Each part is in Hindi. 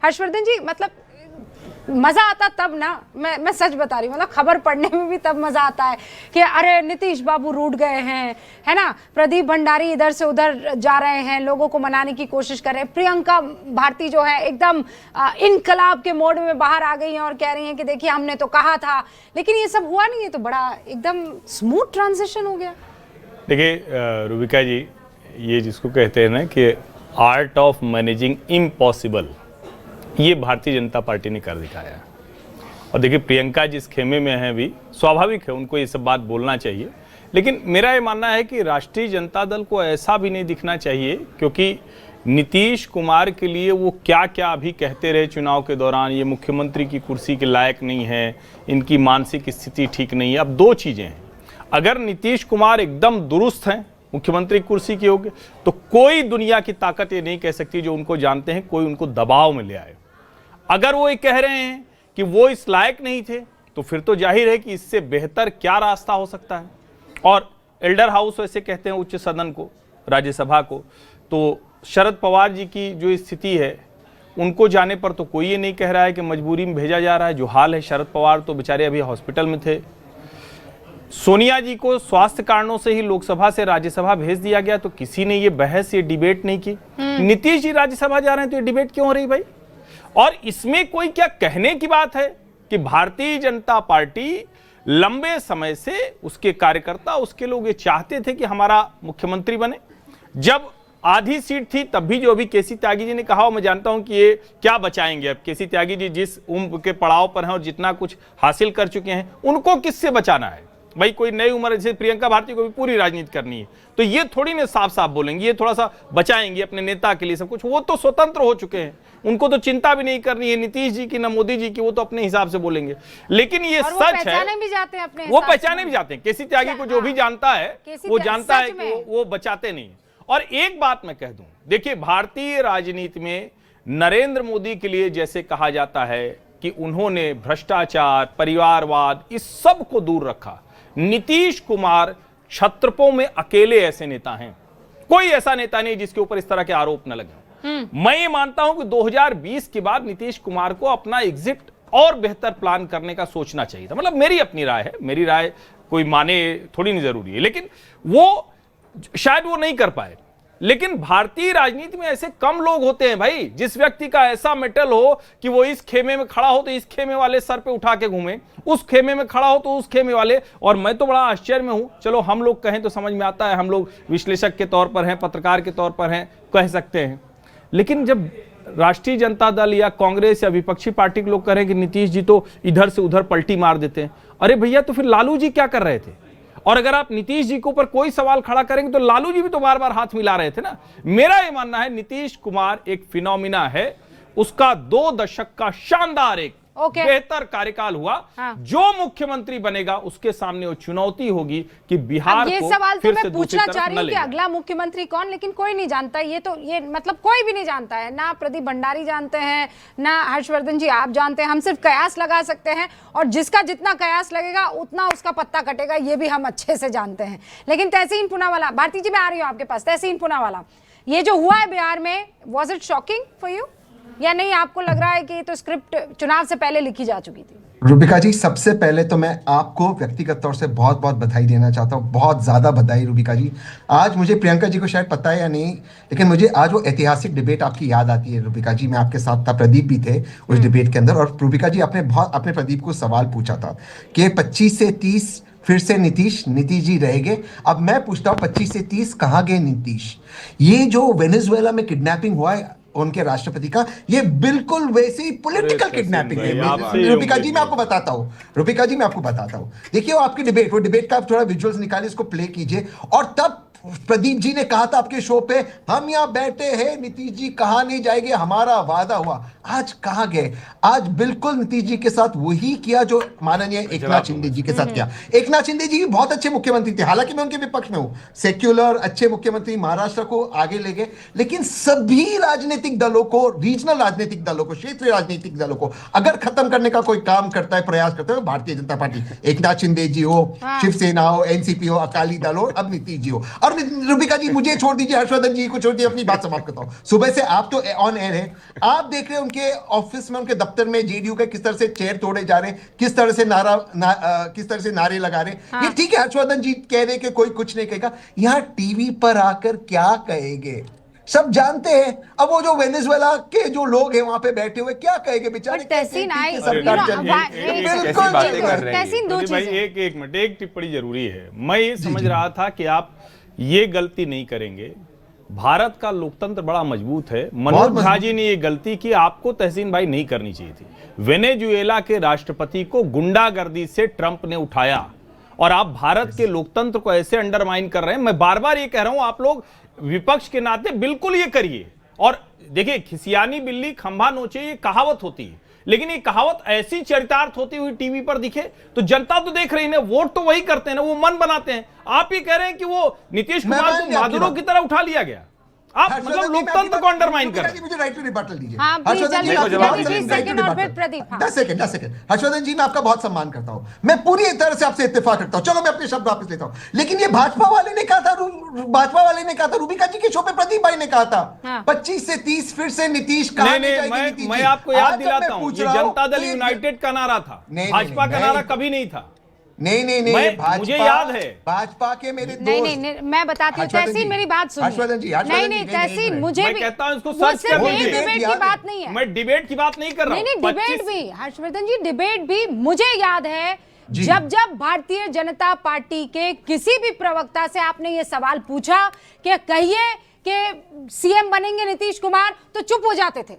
हर्षवर्धन जी, मतलब मजा आता तब ना, मैं सच बता रही हूँ, मतलब खबर पढ़ने में भी तब मजा आता है कि अरे नीतीश बाबू रूठ गए हैं, है ना। प्रदीप भंडारी इधर से उधर जा रहे हैं, लोगों को मनाने की कोशिश कर रहे हैं। प्रियंका भारती जो है एकदम इनकलाब के मोड में बाहर आ गई हैं और कह रही हैं कि देखिए हमने तो कहा था, लेकिन ये सब हुआ नहीं है। तो बड़ा एकदम स्मूथ ट्रांजिशन हो गया। देखिए रूबिका जी, ये जिसको कहते हैं ना कि आर्ट ऑफ मैनेजिंग इम्पॉसिबल, ये भारतीय जनता पार्टी ने कर दिखाया। और देखिए प्रियंका जिस खेमे में है, भी स्वाभाविक है, उनको ये सब बात बोलना चाहिए। लेकिन मेरा ये मानना है कि राष्ट्रीय जनता दल को ऐसा भी नहीं दिखना चाहिए, क्योंकि नीतीश कुमार के लिए वो क्या क्या अभी कहते रहे चुनाव के दौरान, ये मुख्यमंत्री की कुर्सी के लायक नहीं है, इनकी मानसिक स्थिति ठीक नहीं है। अब दो चीज़ें हैं, अगर नीतीश कुमार एकदम दुरुस्त हैं, मुख्यमंत्री कुर्सी के योग्य, तो कोई दुनिया की ताकत ये नहीं कह सकती, जो उनको जानते हैं, कोई उनको दबाव में ले आए। अगर वो ये कह रहे हैं कि वो इस लायक नहीं थे, तो फिर तो जाहिर है कि इससे बेहतर क्या रास्ता हो सकता है। और एल्डर हाउस वैसे कहते हैं उच्च सदन को, राज्यसभा को, तो शरद पवार जी की जो स्थिति है, उनको जाने पर तो कोई ये नहीं कह रहा है कि मजबूरी में भेजा जा रहा है। जो हाल है, शरद पवार तो बेचारे अभी हॉस्पिटल में थे। सोनिया जी को स्वास्थ्य कारणों से ही लोकसभा से राज्यसभा भेज दिया गया, तो किसी ने ये बहस, ये डिबेट नहीं की। नीतीश जी राज्यसभा जा रहे हैं, तो ये डिबेट क्यों हो रही भाई? और इसमें कोई क्या कहने की बात है कि भारतीय जनता पार्टी लंबे समय से, उसके कार्यकर्ता, उसके लोग ये चाहते थे कि हमारा मुख्यमंत्री बने। जब आधी सीट थी तब भी जो अभी केसी त्यागी जी ने कहा, मैं जानता हूं कि ये क्या बचाएंगे। अब केसी त्यागी जी जिस उम्र के पड़ाव पर हैं और जितना कुछ हासिल कर चुके हैं, उनको किससे बचाना है भाई? कोई नई उम्र, जैसे प्रियंका भारती को भी पूरी राजनीति करनी है, तो ये थोड़ी ना साफ साफ बोलेंगे, ये थोड़ा सा बचाएंगे अपने नेता के लिए सब कुछ। वो तो स्वतंत्र हो चुके हैं, उनको तो चिंता भी नहीं करनी है नीतीश जी की, न मोदी जी की, वो तो अपने हिसाब से बोलेंगे। लेकिन ये सच है, वो पहचाने भी जाते हैं। केसी त्यागी को जो भी जानता है, वो जानता है कि वो बचाते नहीं। और एक बात मैं कह दूं, देखिए भारतीय राजनीति में नरेंद्र मोदी के लिए जैसे कहा जाता है कि उन्होंने भ्रष्टाचार, परिवारवाद, इस सब को दूर रखा, नीतीश कुमार छत्रपों में अकेले ऐसे नेता हैं। कोई ऐसा नेता नहीं जिसके ऊपर इस तरह के आरोप न लगे। मैं ये मानता हूं कि 2020 के बाद नीतीश कुमार को अपना एग्जिट और बेहतर प्लान करने का सोचना चाहिए था। मतलब मेरी अपनी राय है, मेरी राय कोई माने थोड़ी नहीं जरूरी है, लेकिन वो शायद वो नहीं कर पाए। लेकिन भारतीय राजनीति में ऐसे कम लोग होते हैं भाई, जिस व्यक्ति का ऐसा मेटल हो कि वो इस खेमे में खड़ा हो तो इस खेमे वाले सर पे उठा के घूमे, उस खेमे में खड़ा हो तो उस खेमे वाले। और मैं तो बड़ा आश्चर्य में हूं, चलो हम लोग कहें तो समझ में आता है, हम लोग विश्लेषक के तौर पर हैं, पत्रकार के तौर पर हैं, कह सकते हैं। लेकिन जब राष्ट्रीय जनता दल या कांग्रेस या विपक्षी पार्टी के लोग कह रहे हैं कि नीतीश जी तो इधर से उधर पलटी मार देते हैं, अरे भैया तो फिर लालू जी क्या कर रहे थे? और अगर आप नीतीश जी के ऊपर कोई सवाल खड़ा करेंगे तो लालू जी भी तो बार बार हाथ मिला रहे थे ना। मेरा यह मानना है नीतीश कुमार एक फिनोमिना है, उसका 2 दशक का शानदार एक बेहतर कार्यकाल हुआ। हाँ। जो मुख्यमंत्री बनेगा उसके सामने वो चुनौती होगी कि बिहार ये को सवाल फिर तो से मैं पूछना चाह रही हूँ कि लेगा। अगला मुख्यमंत्री कौन, लेकिन कोई नहीं जानता। ये मतलब कोई भी नहीं जानता है, ना प्रदीप भंडारी जानते हैं, ना हर्षवर्धन जी आप जानते हैं। हम सिर्फ कयास लगा सकते हैं, और जिसका जितना कयास लगेगा उतना उसका पत्ता कटेगा, ये भी हम अच्छे से जानते हैं। लेकिन तहसीन पूनावाला, भारती जी मैं आ रही हूँ आपके पास। तहसीन पूनावाला, ये जो हुआ है बिहार में, was it shocking for you या नहीं? आपको लग रहा है कि तो स्क्रिप्ट चुनाव से पहले लिखी जा चुकी थी? रूबिका जी, सबसे पहले तो मैं आपको व्यक्तिगत तौर से बहुत बहुत बधाई देना चाहता हूँ, बहुत ज़्यादा बधाई रूबिका जी। आज मुझे प्रियंका जी को शायद पता है या नहीं, लेकिन मुझे आज वो ऐतिहासिक डिबेट आपकी याद आती है रूबिका जी। मैं आपके साथ था, प्रदीप भी थे उस डिबेट के अंदर, और रूबिका जी आपने प्रदीप को सवाल पूछा था कि 25 से 30 फिर से नीतीश जी रहेंगे। अब मैं पूछता हूँ 25 से 30 कहाँ गए नीतीश? ये जो वेनेजुएला में किडनैपिंग हुआ है उनके राष्ट्रपति का, ये बिल्कुल वैसे ही पॉलिटिकल किडनैपिंग है। रूबिका जी मैं आपको बताता हूँ, देखिए वो आपकी डिबेट, वो डिबेट का आप थोड़ा विजुअल्स निकालिए, इसको प्ले कीजिए। और तब प्रदीप जी ने कहा था आपके शो पे, हम यहाँ बैठे हैं, नीतीश जी कहाँ नहीं जाएंगे, हमारा वादा हुआ। आज कहाँ गए? आज बिल्कुल नीतीश जी के साथ वही किया जो माननीय एकनाथ शिंदे जी के साथ किया। एकनाथ शिंदे जी बहुत अच्छे मुख्यमंत्री थे, हालांकि मैं उनके विपक्ष में हूं, सेक्युलर अच्छे मुख्यमंत्री, महाराष्ट्र को आगे ले गए। लेकिन सभी राजनीतिक दलों को, रीजनल राजनीतिक दलों को, क्षेत्रीय राजनीतिक दलों को अगर खत्म करने का कोई काम करता है, प्रयास करता है, भारतीय जनता पार्टी, एकनाथ शिंदे जी हो, शिवसेना हो, एनसीपी हो, अकाली दल हो, अब नीतीश जी हो। और रूबिका जी मुझे छोड़ दीजिए, हर्षवर्धन जी को छोड़ दीजिए, अपनी बात समाप्त करता हूं। सुबह से आप तो ऑन एयर है, आप देख रहे हैं उनके ऑफिस में, उनके दफ्तर में जेडीयू के किस तरह से चेयर तोड़े जा रहे हैं, किस तरह से किस तरह से नारे लगा रहे हैं। हाँ। ये ठीक है, हर्षवर्धन जी कह रहे हैं कि कोई कुछ नहीं कहेगा, यहां टीवी पर आकर क्या कहेंगे, सब जानते हैं। अब वो जो वेनेजुएला के जो लोग हैं वहां पे बैठे हुए क्या कहेंगे बेचारे, तहसीन आई, सरकार चल रही है। बिल्कुल बातें कर रहे हैं। तहसीन दो भाई चीजें। एक मिनट, एक टिप्पणी जरूरी है। मैं ये समझ रहा था कि आप ये गलती नहीं करेंगे। भारत का लोकतंत्र बड़ा मजबूत है। मनोज झा जी ने ये गलती की, आपको तहसीन भाई नहीं करनी चाहिए थी। वेनेजुएला के राष्ट्रपति को गुंडागर्दी से ट्रंप ने उठाया और आप भारत के लोकतंत्र को ऐसे अंडरमाइन कर रहे हैं। मैं बार बार ये कह रहा हूं, आप लोग विपक्ष के नाते बिल्कुल ये करिए। और देखिए, खिसियानी बिल्ली खंभा नोचे, ये कहावत होती है, लेकिन ये कहावत ऐसी चरितार्थ होती हुई टीवी पर दिखे तो जनता तो देख रही है ना, वोट तो वही करते हैं ना, वो मन बनाते हैं। आप ये कह रहे हैं कि वो नीतीश कुमार को मादुरों की तरह उठा लिया गया। आप मतलब लोकतंत्र को अंडरमाइन कर रहे हैं। मुझे राइट टू रिबटल दीजिए। हाँ, प्लीज हर्षवर्धन जी, जल्दी आपका जल्दी 20 सेकंड और फिर प्रदीप। 10 सेकंड। हर्षवर्धन जी, मैं आपका बहुत सम्मान करता हूं, मैं पूरी तरह से आपसे इत्तेफाक रखता हूं। चलो मैं अपने शब्द वापस लेता हूं, लेकिन ये भाजपा वाले ने कहा था, रूबिका जी के शो पे प्रदीप भाई ने कहा था, हाँ। 25 से 30 फिर से नीतीश कहा नहीं, मैं आपको याद दिलाता हूं, ये जनता दल यूनाइटेड का नारा था, भाजपा का नारा कभी नहीं था। नहीं, मुझे याद है। भाजपा के मेरे दोस्त। नहीं, मैं बताती हूँ तहसीन, मेरी बात सुनिए। हर्षवर्धन जी, नहीं तहसीन, मुझे मैं भी कहता हूं इसको वो सर्च सिर्फ कर एक लीजिए। डिबेट की बात नहीं है। मैं डिबेट की बात नहीं कर रहा हूं। नहीं, डिबेट भी हर्षवर्धन जी, डिबेट भी मुझे याद है। जी। जब भारतीय जनता पार्टी के किसी भी प्रवक्ता से आपने ये सवाल पूछा कि कहिए कि सीएम बनेंगे नीतीश कुमार, तो चुप हो जाते थे,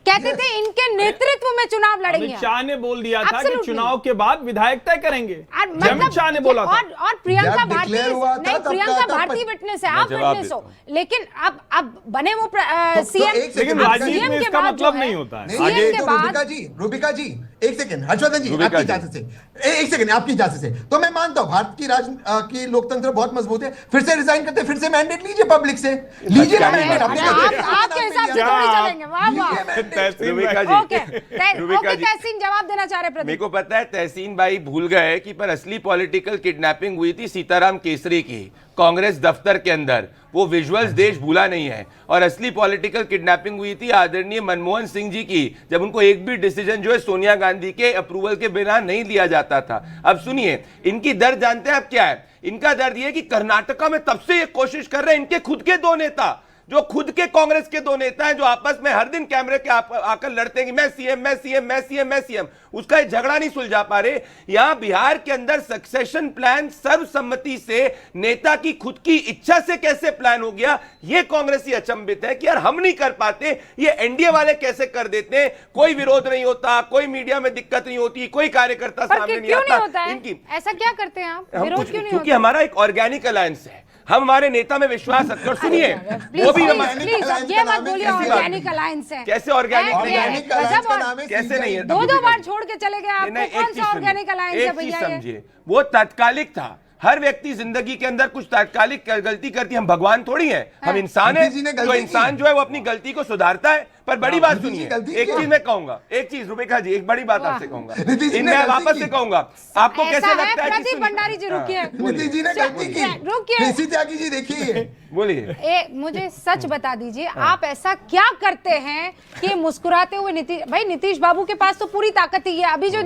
कहते थे इनके नेतृत्व में चुनाव लड़ेंगे। अमित शाह ने बोल दिया था कि Absolutely। चुनाव के बाद विधायक तय करेंगे। मतलब अमित शाह ने बोला था। और प्रियंका जब भारती, declare हुआ था, नहीं, तब प्रियंका कहा था, भारती विटनेस है, आप जवाब विटनेस हो, देता लेकिन अब बने वो तो सीएम। एक लेकिन सेकंड, राजनीति में इसका मतलब नहीं होता है। सीएम के बाद रूबिका जी एक सेकंड, हर्षवर्धन जी रूबिका आपकी जी। इजाजत से एक सेकंड, आपकी इजाजत से, तो मैं मानता हूं भारत की लोकतंत्र बहुत मजबूत है। फिर से रिजाइन करते, फिर से मैंडेट लीजिए पब्लिक से, लीजिए ना mandate, अपने आपके हिसाब से थोड़ी चलेंगे। वाह वाह। तहसीन रूबिका भाई, जी, ओके रूबिका जी, तहसीन जवाब देना चाह रहे मेरे प्रदीप। को पता है तहसीन भाई भूल गए कि पर असली पॉलिटिकल किडनैपिंग हुई थी सीताराम केसरी की कांग्रेस दफ्तर के अंदर। वो विजुअल्स देश भूला नहीं है। और असली पॉलिटिकल किडनैपिंग हुई थी आदरणीय मनमोहन सिंह जी की, जब उनको एक भी डिसीजन जो है सोनिया गांधी के अप्रूवल के बिना नहीं लिया जाता था। अब सुनिए, इनकी दर्द जानते हैं अब क्या है? इनका दर्द ये कि कर्नाटका में तब से ये कोशिश कर रहे हैं, इनके खुद के दो नेता, जो खुद के कांग्रेस के दो नेता हैं, जो आपस में हर दिन कैमरे के आकर लड़ते हैं कि मैं सीएम, मैं सीएम, मैं सीएम, मैं सीएम, उसका ये झगड़ा नहीं सुलझा पा रहे। यहां बिहार के अंदर सक्सेशन प्लान सर्वसम्मति से, नेता की खुद की इच्छा से कैसे प्लान हो गया, ये कांग्रेसी अचंभित है कि यार हम नहीं कर पाते, ये एनडीए वाले कैसे कर देते हैं। कोई विरोध नहीं होता, कोई मीडिया में दिक्कत नहीं होती, कोई कार्यकर्ता सामने नहीं आता। इनकी ऐसा क्या करते हैं आप, विरोध क्यों नहीं क्योंकि होता? हमारा एक ऑर्गेनिक अलायंस है, हम हमारे नेता में विश्वास रखते हैं। और सुनिए, वो भी हमारे प्लीज ये मत बोलिए ऑर्गेनिक अलायंस है। कैसे ऑर्गेनिक नहीं है? ऑर्गेनिक अलायंस का नाम है कैसे नहीं है? दो बार छोड़ के चले गए आपको, नहीं, कौन सा ऑर्गेनिक अलायंस है एक चीज भैया ये? समझिए, वो तात्कालिक था। हर व्यक्ति जिंदगी के अंदर कुछ तात्कालिक गलती करती है, हम भगवान थोड़ी हैं, हम इंसान हैं। नीतीश जी ने तो गलती इंसान की। जो है वो अपनी गलती को सुधारता है। पर बड़ी बात नीतीश जी सुनिए, गलती एक की। चीज मैं कहूंगा, एक चीज रूबिका जी, एक बड़ी बात वाह। आपसे कहूंगा, नीतीश जी ने मैं गलती वापस की। से कहूंगा, आपको ऐसा कैसे है, लगता है कि प्रदीप भंडारी जी रुकिए, नीतीश जी ने गलती की, रुकिए। केसी त्यागी जी देखिए, बोलिए। मुझे सच बता दीजिए, आप ऐसा क्या करते हैं कि मुस्कुराते हुए नीतीश बाबू के पास तो पूरी ताकत ही है। अभी जो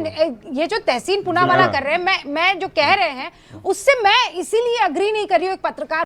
ये जो तहसीन पुनावाला कर रहे हैं, मैं जो कह रहे हैं उससे मैं इसीलिए अग्री नहीं कर रही हूँ। एक पत्रकार